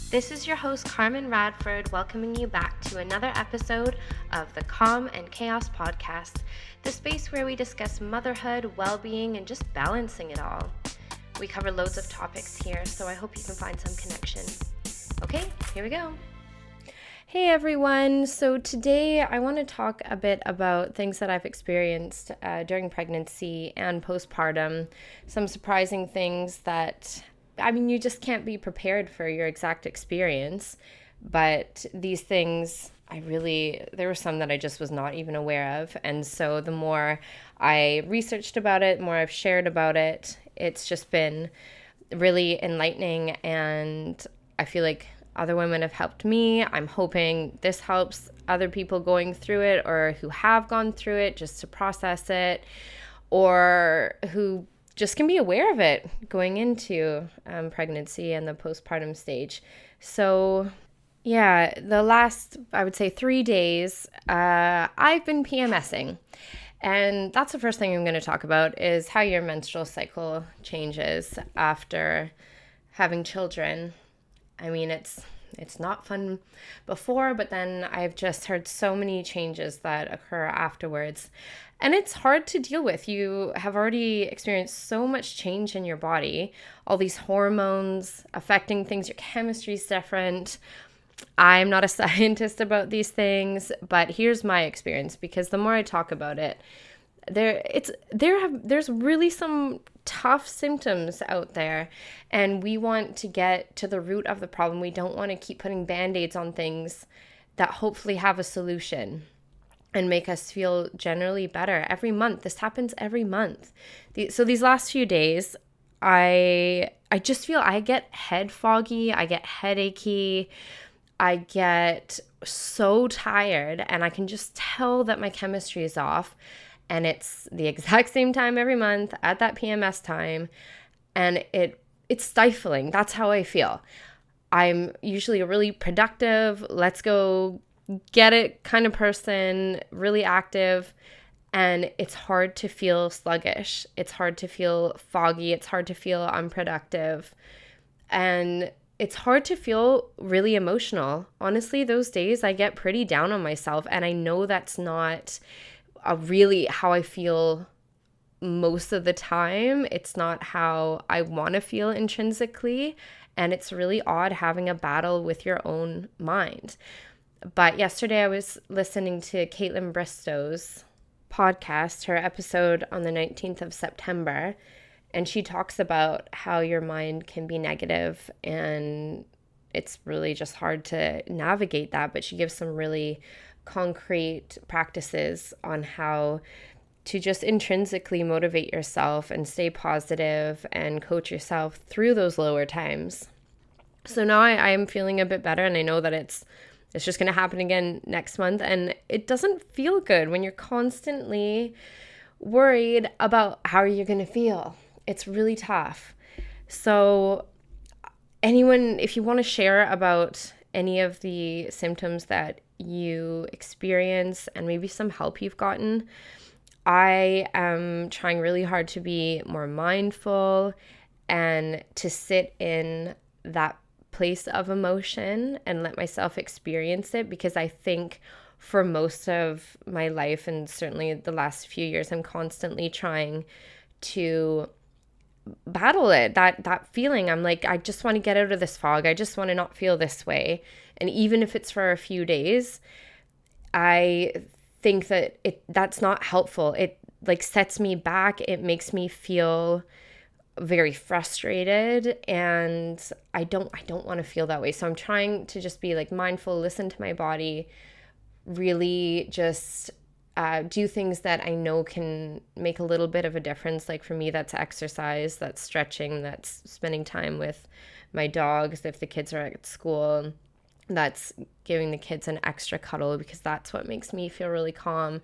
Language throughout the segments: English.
This is your host, Carmen Radford, welcoming you back to another episode of the Calm and Chaos Podcast, the space where we discuss motherhood, well-being, and just balancing it all. We cover loads of topics here, so I hope you can find some connection. Okay, here we go. Hey everyone, so today I want to talk a bit about things that I've experienced during pregnancy and postpartum, some surprising things that you just can't be prepared for your exact experience, but these things, there were some that I just was not even aware of. And so the more I researched about it, the more I've shared about it, it's just been really enlightening. And I feel like other women have helped me. I'm hoping this helps other people going through it or who have gone through it just to process it, or who just can be aware of it going into pregnancy and the postpartum stage. So yeah, the last, I would say 3 days, I've been PMSing. And that's the first thing I'm going to talk about is how your menstrual cycle changes after having children. I mean, it's not fun before, but then I've just heard so many changes that occur afterwards. And it's hard to deal with. You have already experienced so much change in your body, all these hormones affecting things, your chemistry's different. I'm not a scientist about these things, but here's my experience, because the more I talk about it, there's really some tough symptoms out there, and we want to get to the root of the problem. We don't want to keep putting band-aids on things that hopefully have a solution and make us feel generally better every month. This happens every month. So these last few days, I just feel I get head foggy, I get headachy, I get so tired, and I can just tell that my chemistry is off. And it's the exact same time every month at that PMS time. And it's stifling. That's how I feel. I'm usually a really productive, let's go get it kind of person, really active. And it's hard to feel sluggish. It's hard to feel foggy. It's hard to feel unproductive. And it's hard to feel really emotional. Honestly, those days I get pretty down on myself. And I know that's not really how I feel most of the time. It's not how I want to feel intrinsically. And it's really odd having a battle with your own mind. But yesterday I was listening to Caitlin Bristow's podcast, her episode on the 19th of September. And she talks about how your mind can be negative, and it's really just hard to navigate that. But she gives some really concrete practices on how to just intrinsically motivate yourself and stay positive and coach yourself through those lower times. So now I am feeling a bit better, and I know that it's just going to happen again next month. And it doesn't feel good when you're constantly worried about how you're going to feel. It's really tough. So anyone, if you want to share about any of the symptoms that you experience and maybe some help you've gotten, I am trying really hard to be more mindful and to sit in that place of emotion and let myself experience it, because I think for most of my life, and certainly the last few years, I'm constantly trying to battle it, that feeling. I'm like, I just want to get out of this fog. I just want to not feel this way. And even if it's for a few days, I think that that's not helpful. It like sets me back. It makes me feel very frustrated, and I don't want to feel that way. So I'm trying to just be like mindful, listen to my body, really just do things that I know can make a little bit of a difference. Like for me, that's exercise, that's stretching, that's spending time with my dogs if the kids are at school, that's giving the kids an extra cuddle, because that's what makes me feel really calm.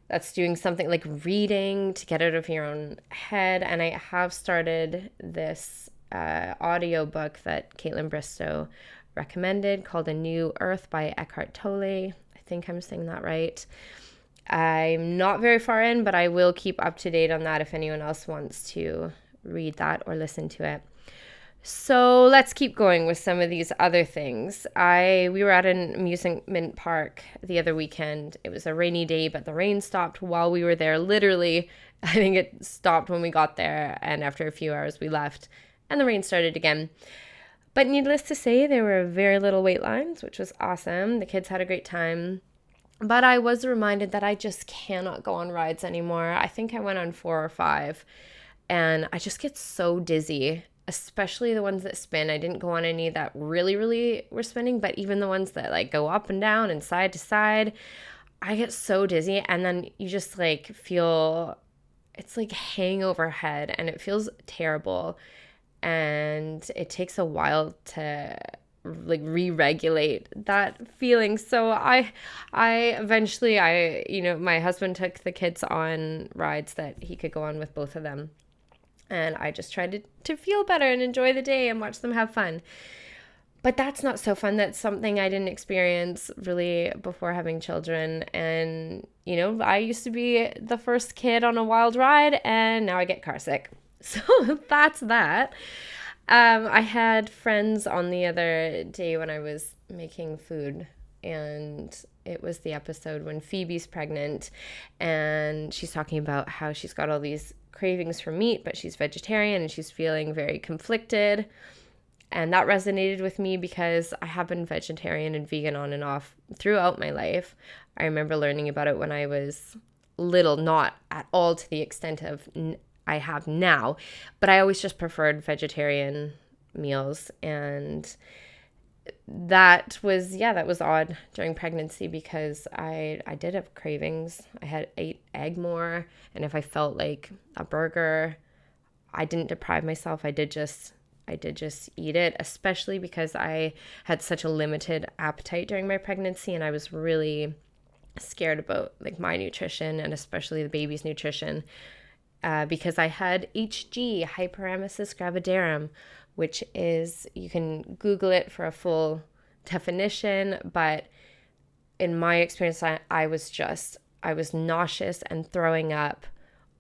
That's doing something like reading to get out of your own head. And I have started this audio book that Caitlin Bristow recommended called A New Earth by Eckhart Tolle. I think I'm saying that right. I'm not very far in, but I will keep up to date on that if anyone else wants to read that or listen to it. So let's keep going with some of these other things. We were at an amusement park the other weekend. It was a rainy day, but the rain stopped while we were there. Literally, I think it stopped when we got there, and after a few hours we left, and the rain started again. But needless to say, there were very little wait lines, which was awesome. The kids had a great time. But I was reminded that I just cannot go on rides anymore. I think I went on 4 or 5, and I just get so dizzy, especially the ones that spin. I didn't go on any that really, really were spinning, but even the ones that like go up and down and side to side, I get so dizzy. And then you just like feel it's like hangover head, and it feels terrible. And it takes a while to like re-regulate that feeling. So I eventually, my husband took the kids on rides that he could go on with both of them, and I just tried to feel better and enjoy the day and watch them have fun. But that's not so fun. That's something I didn't experience really before having children. And I used to be the first kid on a wild ride, and now I get car sick. So that's that. I had friends on the other day when I was making food, and it was the episode when Phoebe's pregnant, and she's talking about how she's got all these cravings for meat, but she's vegetarian and she's feeling very conflicted. And that resonated with me because I have been vegetarian and vegan on and off throughout my life. I remember learning about it when I was little, not at all to the extent of I have now, but I always just preferred vegetarian meals. And that was odd during pregnancy because I did have cravings. I ate egg more, and if I felt like a burger, I didn't deprive myself. I did just eat it, especially because I had such a limited appetite during my pregnancy, and I was really scared about like my nutrition and especially the baby's nutrition. Because I had HG, hyperemesis gravidarum, which is, you can Google it for a full definition, but in my experience, I was nauseous and throwing up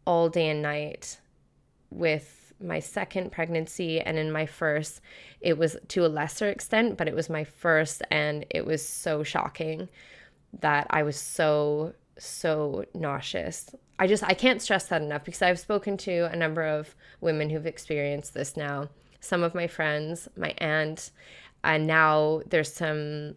all day and night with my second pregnancy, and in my first, it was to a lesser extent, but it was my first, and it was so shocking that I was so nauseous. I can't stress that enough because I've spoken to a number of women who've experienced this now. Some of my friends, my aunt, and now there's some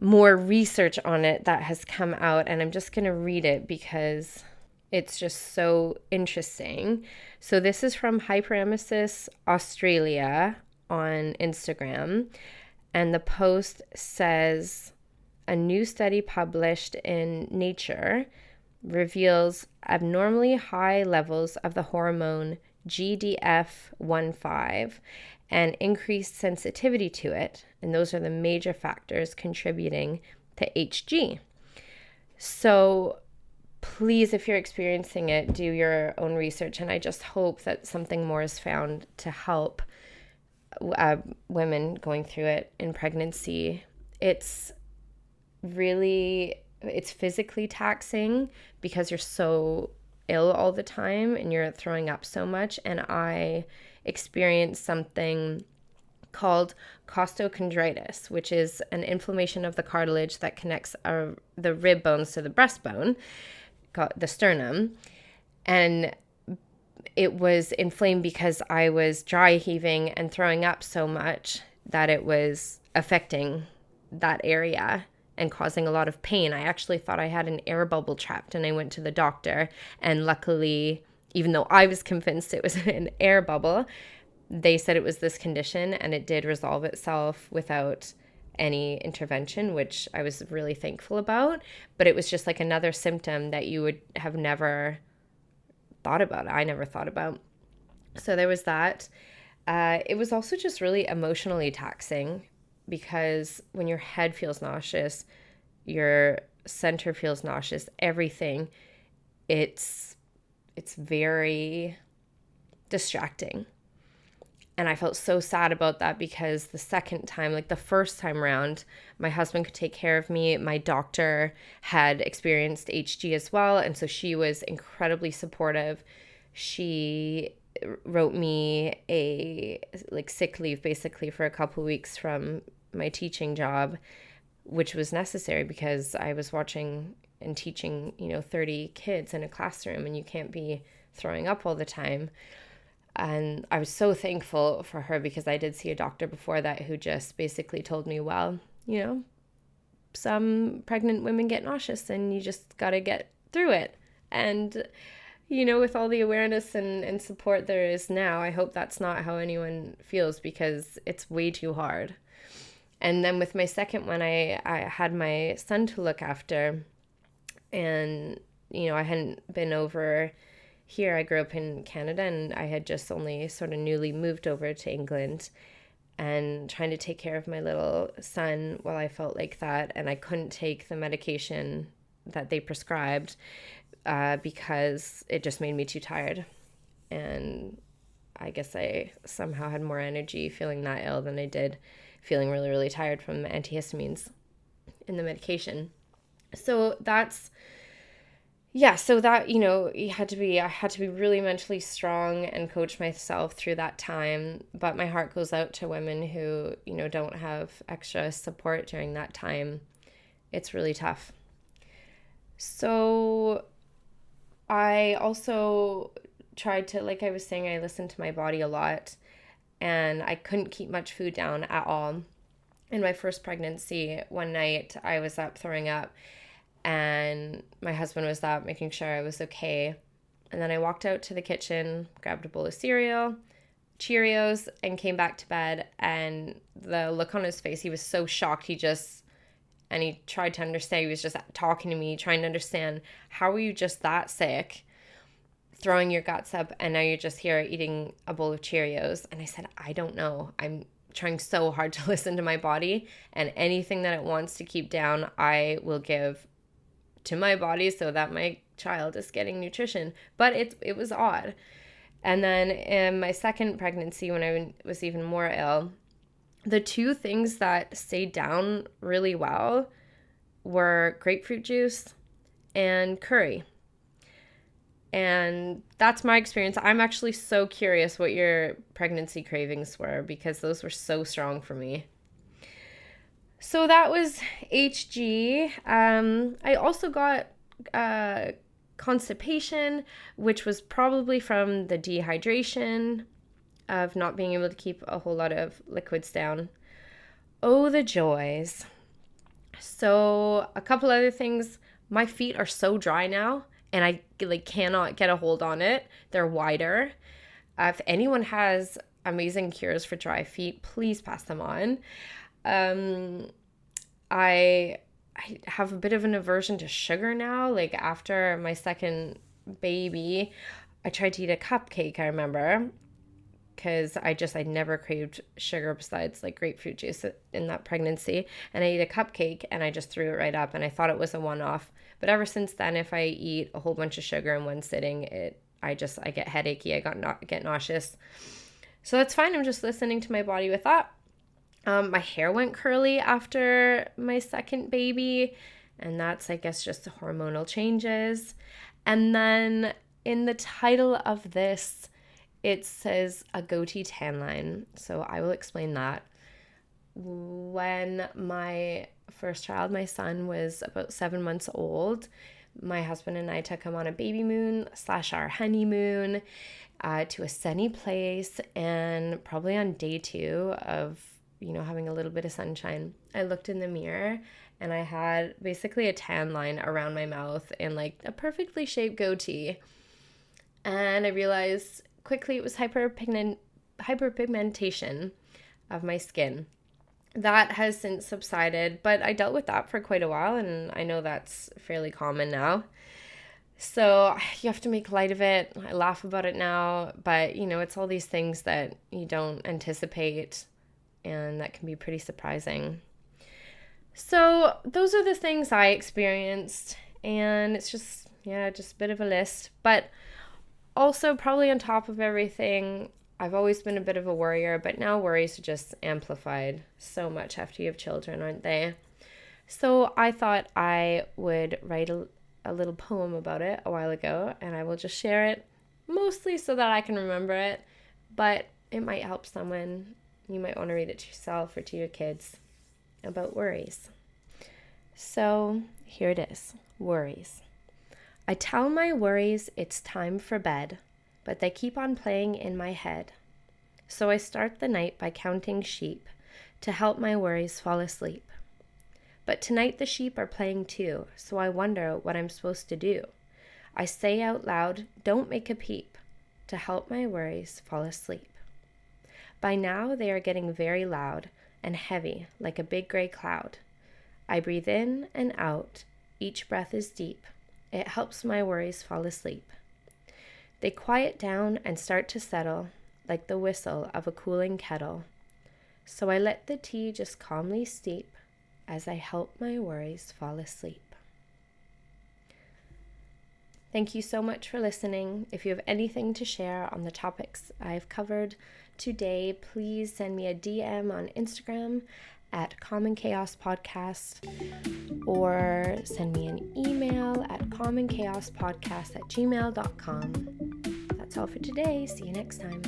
more research on it that has come out, and I'm just going to read it because it's just so interesting. So this is from Hyperemesis Australia on Instagram, and the post says, a new study published in Nature reveals abnormally high levels of the hormone GDF15 and increased sensitivity to it. And those are the major factors contributing to HG. So please, if you're experiencing it, do your own research. And I just hope that something more is found to help women going through it in pregnancy. It's physically taxing because you're so ill all the time and you're throwing up so much. And I experienced something called costochondritis, which is an inflammation of the cartilage that connects the rib bones to the breastbone, the sternum. And it was inflamed because I was dry heaving and throwing up so much that it was affecting that area and causing a lot of pain. I actually thought I had an air bubble trapped, and I went to the doctor, and luckily, even though I was convinced it was an air bubble, they said it was this condition, and it did resolve itself without any intervention, which I was really thankful about. But it was just like another symptom that you would have never thought about. I never thought about. So there was that. It was also just really emotionally taxing, because when your head feels nauseous, your center feels nauseous, everything, it's very distracting. And I felt so sad about that because the second time, like the first time around, my husband could take care of me. My doctor had experienced HG as well, and so she was incredibly supportive. She wrote me a like sick leave basically for a couple weeks from my teaching job, which was necessary because I was watching and teaching, 30 kids in a classroom, and you can't be throwing up all the time. And I was so thankful for her because I did see a doctor before that who just basically told me, well, some pregnant women get nauseous and you just got to get through it. And, with all the awareness and support there is now, I hope that's not how anyone feels, because it's way too hard. And then with my second one, I had my son to look after. And, I hadn't been over here. I grew up in Canada, and I had just only sort of newly moved over to England, and trying to take care of my little son while I felt like that. And I couldn't take the medication that they prescribed because it just made me too tired. And I guess I somehow had more energy feeling that ill than I did feeling really, really tired from the antihistamines in the medication. So that's, so that, I had to be really mentally strong and coach myself through that time. But my heart goes out to women who, don't have extra support during that time. It's really tough. So I also tried to, like I was saying, I listened to my body a lot, and I couldn't keep much food down at all. In my first pregnancy, one night I was up throwing up, and my husband was up making sure I was okay. And then I walked out to the kitchen, grabbed a bowl of cereal, Cheerios, and came back to bed. And the look on his face, he was so shocked. He tried to understand. He was just talking to me, trying to understand, how are you just that sick, throwing your guts up, and now you're just here eating a bowl of Cheerios? And I said, I don't know. I'm trying so hard to listen to my body, and anything that it wants to keep down, I will give to my body so that my child is getting nutrition. But it was odd. And then in my second pregnancy, when I was even more ill, the two things that stayed down really well were grapefruit juice and curry. And that's my experience. I'm actually so curious what your pregnancy cravings were, because those were so strong for me. So that was HG. I also got constipation, which was probably from the dehydration of not being able to keep a whole lot of liquids down. Oh, the joys. So a couple other things. My feet are so dry now, and I cannot get a hold on it. They're wider. If anyone has amazing cures for dry feet, please pass them on. I have a bit of an aversion to sugar now. Like after my second baby, I tried to eat a cupcake, I remember, because I never craved sugar besides like grapefruit juice in that pregnancy. And I ate a cupcake and I just threw it right up, and I thought it was a one-off. But ever since then, if I eat a whole bunch of sugar in one sitting, I get headachy. I get nauseous. So that's fine. I'm just listening to my body with that. My hair went curly after my second baby, and that's, I guess, just the hormonal changes. And then in the title of this, it says a goatee tanline. So I will explain that. When my first child, my son, was about 7 months old, my husband and I took him on a baby moon / our honeymoon to a sunny place. And probably on day 2 of having a little bit of sunshine, I looked in the mirror and I had basically a tan line around my mouth and like a perfectly shaped goatee. And I realized quickly it was hyperpigmentation of my skin. That has since subsided, but I dealt with that for quite a while, and I know that's fairly common now. So you have to make light of it. I laugh about it now, but it's all these things that you don't anticipate, and that can be pretty surprising. So those are the things I experienced, and it's just a bit of a list. But also, probably on top of everything, I've always been a bit of a worrier, but now worries are just amplified so much after you have children, aren't they? So I thought I would write a little poem about it a while ago, and I will just share it mostly so that I can remember it, but it might help someone. You might want to read it to yourself or to your kids about worries. So here it is, worries. I tell my worries it's time for bed, but they keep on playing in my head. So I start the night by counting sheep to help my worries fall asleep. But tonight the sheep are playing too, so I wonder what I'm supposed to do. I say out loud, don't make a peep, to help my worries fall asleep. By now they are getting very loud and heavy like a big gray cloud. I breathe in and out, each breath is deep. It helps my worries fall asleep. They quiet down and start to settle like the whistle of a cooling kettle. So I let the tea just calmly steep as I help my worries fall asleep. Thank you so much for listening. If you have anything to share on the topics I've covered today, please send me a DM on Instagram at Common Chaos Podcast, or send me an email at commonchaospodcast@gmail.com. That's all for today. See you next time.